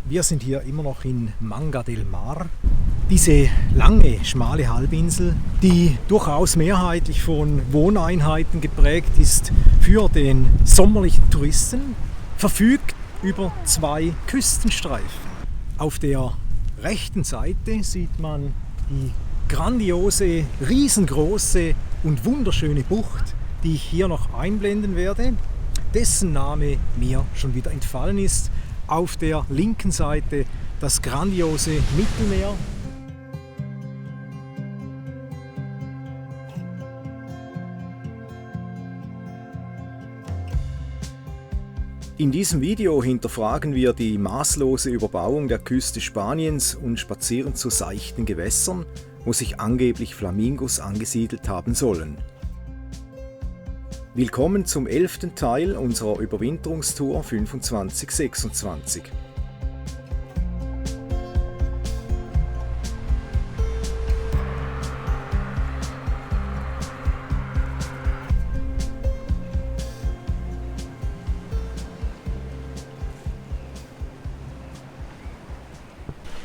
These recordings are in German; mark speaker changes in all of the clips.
Speaker 1: Wir sind hier immer noch in Manga del Mar. Diese lange, schmale Halbinsel, die durchaus mehrheitlich von Wohneinheiten geprägt ist für den sommerlichen Touristen, verfügt über 2 Küstenstreifen. Auf der rechten Seite sieht man die grandiose, riesengroße und wunderschöne Bucht, die ich hier noch einblenden werde, dessen Name mir schon wieder entfallen ist. Auf der linken Seite das grandiose Mittelmeer. In diesem Video hinterfragen wir die maßlose Überbauung der Küste Spaniens und spazieren zu seichten Gewässern, wo sich angeblich Flamingos angesiedelt haben sollen. Willkommen zum 11. Teil unserer Überwinterungstour 25-26.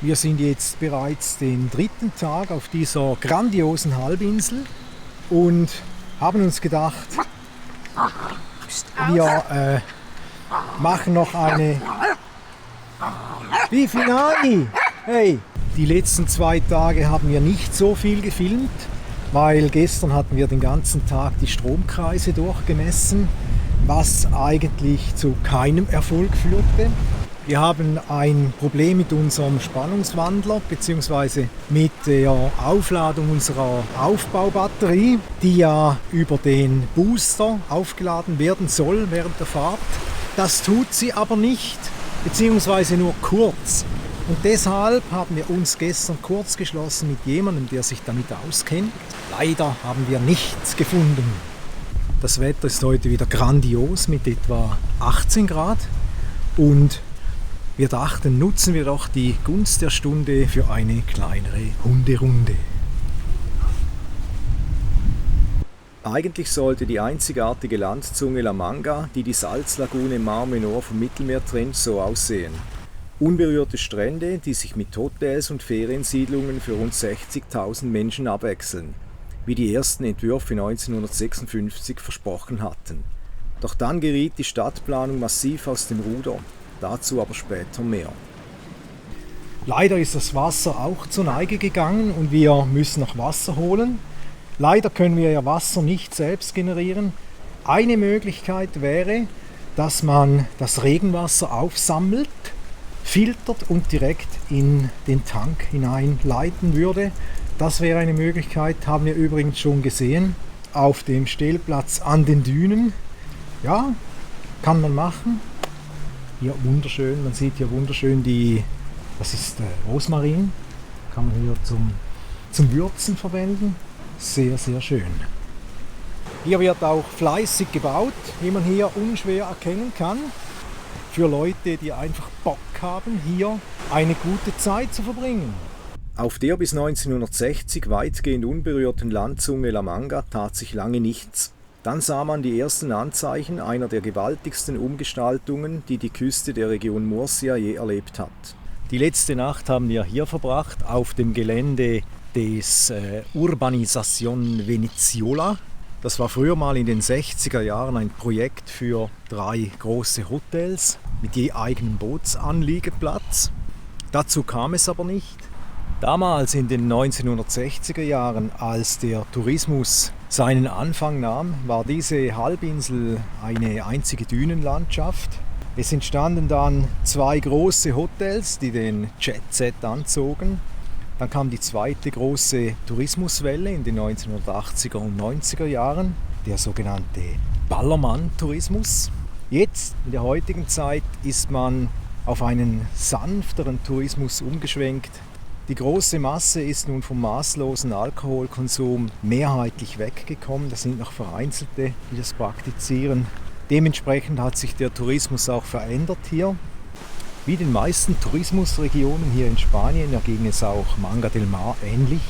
Speaker 1: Wir sind jetzt bereits den 3. Tag auf dieser grandiosen Halbinsel und haben uns gedacht, wir machen noch eine Bifinani. Hey, die letzten 2 Tage haben wir nicht so viel gefilmt, weil gestern hatten wir den ganzen Tag die Stromkreise durchgemessen, was eigentlich zu keinem Erfolg führte. Wir haben ein Problem mit unserem Spannungswandler bzw. mit der Aufladung unserer Aufbaubatterie, die ja über den Booster aufgeladen werden soll während der Fahrt. Das tut sie aber nicht, beziehungsweise nur kurz. Und deshalb haben wir uns gestern kurz geschlossen mit jemandem, der sich damit auskennt. Leider haben wir nichts gefunden. Das Wetter ist heute wieder grandios mit etwa 18 Grad und wir dachten, nutzen wir doch die Gunst der Stunde für eine kleinere Hunderunde. Eigentlich sollte die einzigartige Landzunge La Manga, die die Salzlagune Mar Menor vom Mittelmeer trennt, so aussehen. Unberührte Strände, die sich mit Hotels und Feriensiedlungen für rund 60.000 Menschen abwechseln, wie die ersten Entwürfe 1956 versprochen hatten. Doch dann geriet die Stadtplanung massiv aus dem Ruder. Dazu aber später mehr. Leider ist das Wasser auch zur Neige gegangen und wir müssen noch Wasser holen. Leider können wir ja Wasser nicht selbst generieren. Eine Möglichkeit wäre, dass man das Regenwasser aufsammelt, filtert und direkt in den Tank hineinleiten würde. Das wäre eine Möglichkeit, haben wir übrigens schon gesehen, auf dem Stellplatz an den Dünen. Ja, kann man machen. Hier wunderschön, man sieht hier wunderschön das ist Rosmarin, kann man hier zum Würzen verwenden, sehr, sehr schön. Hier wird auch fleißig gebaut, wie man hier unschwer erkennen kann, für Leute, die einfach Bock haben, hier eine gute Zeit zu verbringen. Auf der bis 1960 weitgehend unberührten Landzunge La Manga tat sich lange nichts. Dann sah man die ersten Anzeichen einer der gewaltigsten Umgestaltungen, die die Küste der Region Murcia je erlebt hat. Die letzte Nacht haben wir hier verbracht, auf dem Gelände des Urbanización Veneziola. Das war früher mal in den 60er Jahren ein Projekt für 3 große Hotels mit je eigenem Bootsanliegeplatz. Dazu kam es aber nicht. Damals in den 1960er Jahren, als der Tourismus seinen Anfang nahm, war diese Halbinsel eine einzige Dünenlandschaft. Es entstanden dann 2 große Hotels, die den Jet-Set anzogen. Dann kam die zweite große Tourismuswelle in den 1980er und 90er Jahren, der sogenannte Ballermann-Tourismus. Jetzt, in der heutigen Zeit, ist man auf einen sanfteren Tourismus umgeschwenkt. Die große Masse ist nun vom maßlosen Alkoholkonsum mehrheitlich weggekommen. Das sind noch Vereinzelte, die das praktizieren. Dementsprechend hat sich der Tourismus auch verändert hier. Wie den meisten Tourismusregionen hier in Spanien erging es auch Manga del Mar ähnlich.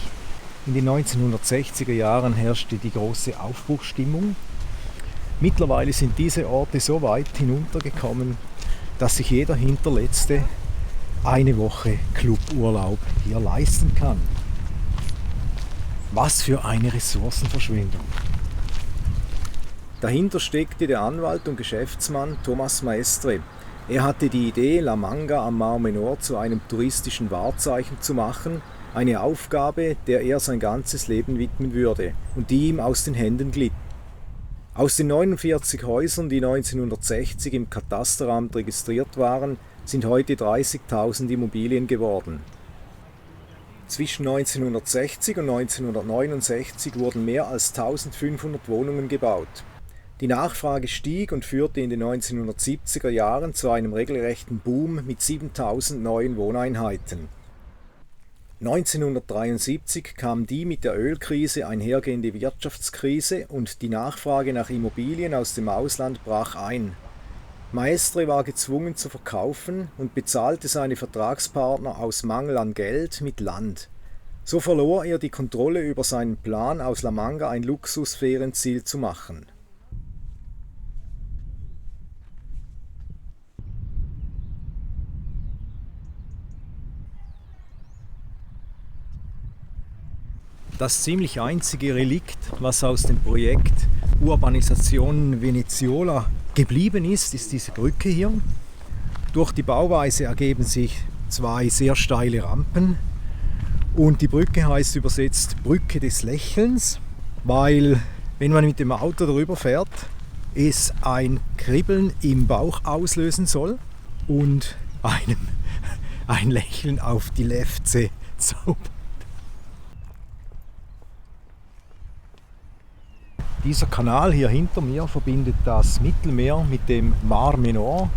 Speaker 1: In den 1960er Jahren herrschte die große Aufbruchsstimmung. Mittlerweile sind diese Orte so weit hinuntergekommen, dass sich jeder Hinterletzte eine Woche Cluburlaub hier leisten kann. Was für eine Ressourcenverschwendung. Dahinter steckte der Anwalt und Geschäftsmann Thomas Maestre. Er hatte die Idee, La Manga am Mar Menor zu einem touristischen Wahrzeichen zu machen, eine Aufgabe, der er sein ganzes Leben widmen würde und die ihm aus den Händen glitt. Aus den 49 Häusern, die 1960 im Katasteramt registriert waren, sind heute 30.000 Immobilien geworden. Zwischen 1960 und 1969 wurden mehr als 1500 Wohnungen gebaut. Die Nachfrage stieg und führte in den 1970er Jahren zu einem regelrechten Boom mit 7000 neuen Wohneinheiten. 1973 kam die mit der Ölkrise einhergehende Wirtschaftskrise und die Nachfrage nach Immobilien aus dem Ausland brach ein. Maestre war gezwungen zu verkaufen und bezahlte seine Vertragspartner aus Mangel an Geld mit Land. So verlor er die Kontrolle über seinen Plan, aus La Manga ein Luxusferienziel zu machen. Das ziemlich einzige Relikt, was aus dem Projekt Urbanisation Veneziola geblieben ist, ist diese Brücke hier. Durch die Bauweise ergeben sich zwei sehr steile Rampen und die Brücke heißt übersetzt Brücke des Lächelns, weil wenn man mit dem Auto darüber fährt, es ein Kribbeln im Bauch auslösen soll und einem ein Lächeln auf die Lefze zaubert. Dieser Kanal hier hinter mir verbindet das Mittelmeer mit dem Mar Menor.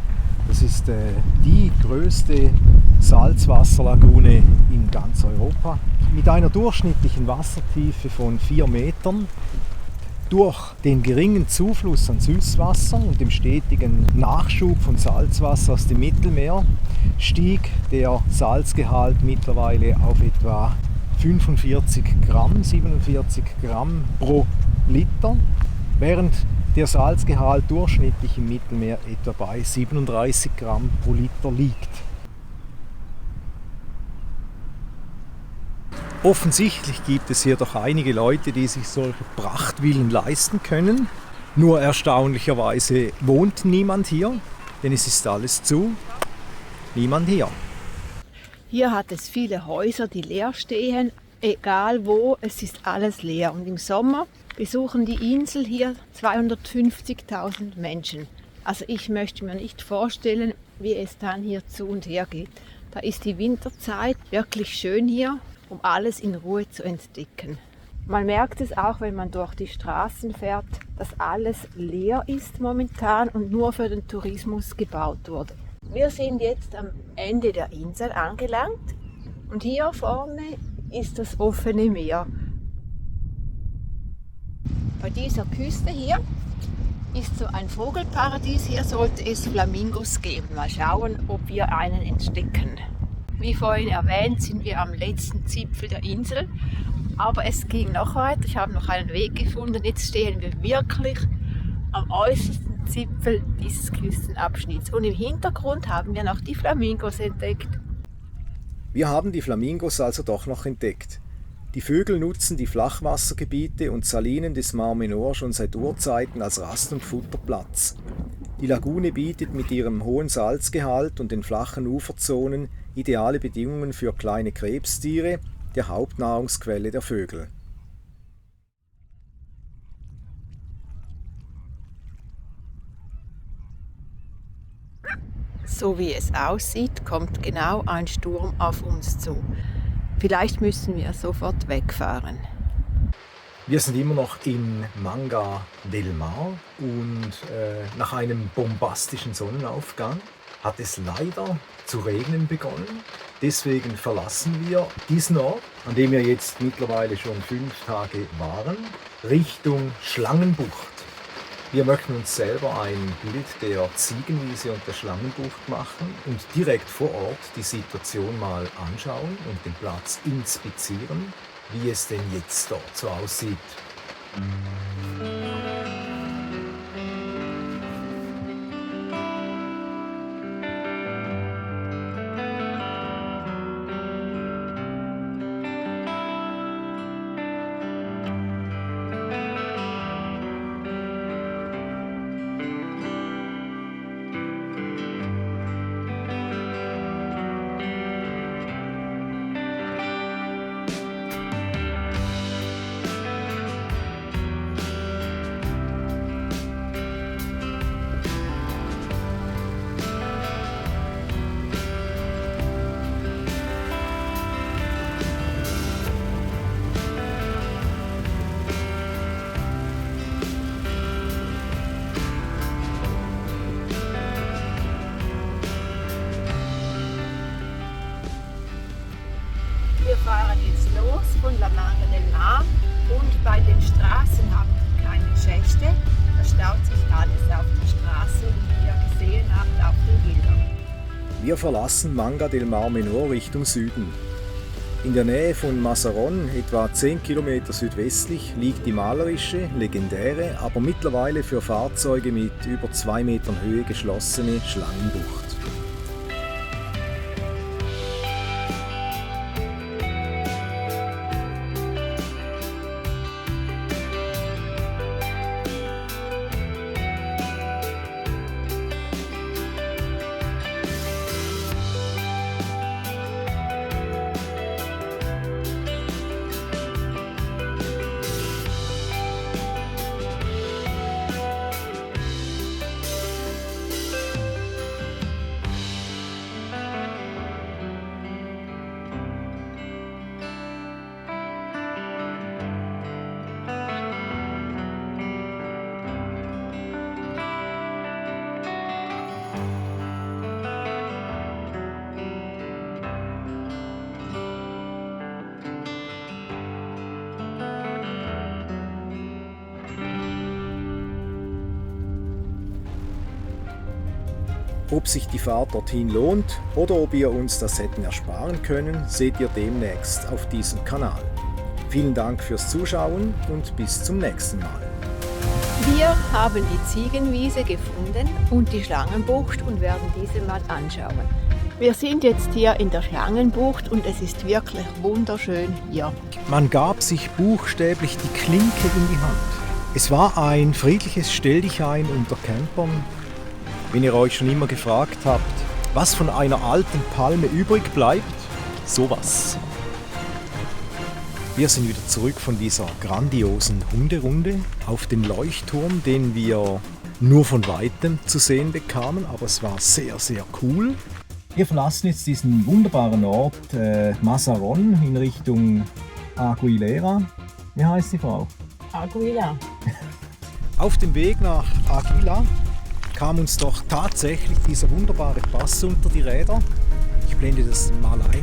Speaker 1: Das ist die größte Salzwasserlagune in ganz Europa. Mit einer durchschnittlichen Wassertiefe von 4 Metern. Durch den geringen Zufluss an Süßwasser und dem stetigen Nachschub von Salzwasser aus dem Mittelmeer stieg der Salzgehalt mittlerweile auf etwa 47 Gramm pro Liter, während der Salzgehalt durchschnittlich im Mittelmeer etwa bei 37 Gramm pro Liter liegt. Offensichtlich gibt es hier doch einige Leute, die sich solche Prachtvillen leisten können. Nur erstaunlicherweise wohnt niemand hier, denn es ist alles zu. Niemand hier.
Speaker 2: Hier hat es viele Häuser, die leer stehen, egal wo, es ist alles leer. Und im Sommer besuchen die Insel hier 250.000 Menschen. Also ich möchte mir nicht vorstellen, wie es dann hier zu und her geht. Da ist die Winterzeit wirklich schön hier, um alles in Ruhe zu entdecken. Man merkt es auch, wenn man durch die Straßen fährt, dass alles leer ist momentan und nur für den Tourismus gebaut wurde. Wir sind jetzt am Ende der Insel angelangt und hier vorne ist das offene Meer. Bei dieser Küste hier ist so ein Vogelparadies. Hier sollte es Flamingos geben. Mal schauen, ob wir einen entdecken. Wie vorhin erwähnt, sind wir am letzten Zipfel der Insel. Aber es ging noch weiter. Ich habe noch einen Weg gefunden. Jetzt stehen wir wirklich am äußersten Zipfel dieses Küstenabschnitts. Und im Hintergrund haben wir noch die Flamingos entdeckt.
Speaker 1: Wir haben die Flamingos also doch noch entdeckt. Die Vögel nutzen die Flachwassergebiete und Salinen des Mar Menor schon seit Urzeiten als Rast- und Futterplatz. Die Lagune bietet mit ihrem hohen Salzgehalt und den flachen Uferzonen ideale Bedingungen für kleine Krebstiere, der Hauptnahrungsquelle der Vögel.
Speaker 2: So wie es aussieht, kommt genau ein Sturm auf uns zu. Vielleicht müssen wir sofort wegfahren.
Speaker 1: Wir sind immer noch in Manga del Mar und nach einem bombastischen Sonnenaufgang hat es leider zu regnen begonnen. Deswegen verlassen wir diesen Ort, an dem wir jetzt mittlerweile schon 5 Tage waren, Richtung Schlangenbucht. Wir möchten uns selber ein Bild der Ziegenwiese und der Schlangenbucht machen und direkt vor Ort die Situation mal anschauen und den Platz inspizieren, wie es denn jetzt dort so aussieht.
Speaker 2: staut sich alles auf der Straße, wie ihr gesehen habt auf den Bildern.
Speaker 1: Wir verlassen Manga del Mar Menor Richtung Süden. In der Nähe von Mazarrón, etwa 10 Kilometer südwestlich, liegt die malerische, legendäre, aber mittlerweile für Fahrzeuge mit über 2 Metern Höhe geschlossene Schlangenbucht. Ob sich die Fahrt dorthin lohnt oder ob wir uns das hätten ersparen können, seht ihr demnächst auf diesem Kanal. Vielen Dank fürs Zuschauen und bis zum nächsten Mal.
Speaker 2: Wir haben die Ziegenwiese gefunden und die Schlangenbucht und werden diese mal anschauen. Wir sind jetzt hier in der Schlangenbucht und es ist wirklich wunderschön hier.
Speaker 1: Man gab sich buchstäblich die Klinke in die Hand. Es war ein friedliches Stelldichein unter Campern. Wenn ihr euch schon immer gefragt habt, was von einer alten Palme übrig bleibt, sowas. Wir sind wieder zurück von dieser grandiosen Hunderunde auf dem Leuchtturm, den wir nur von Weitem zu sehen bekamen, aber es war sehr, sehr cool. Wir verlassen jetzt diesen wunderbaren Ort Mazarrón in Richtung Aguilera. Wie heißt die Frau?
Speaker 2: Aguila.
Speaker 1: Auf dem Weg nach Aguila kam uns doch tatsächlich dieser wunderbare Pass unter die Räder. Ich blende das mal ein.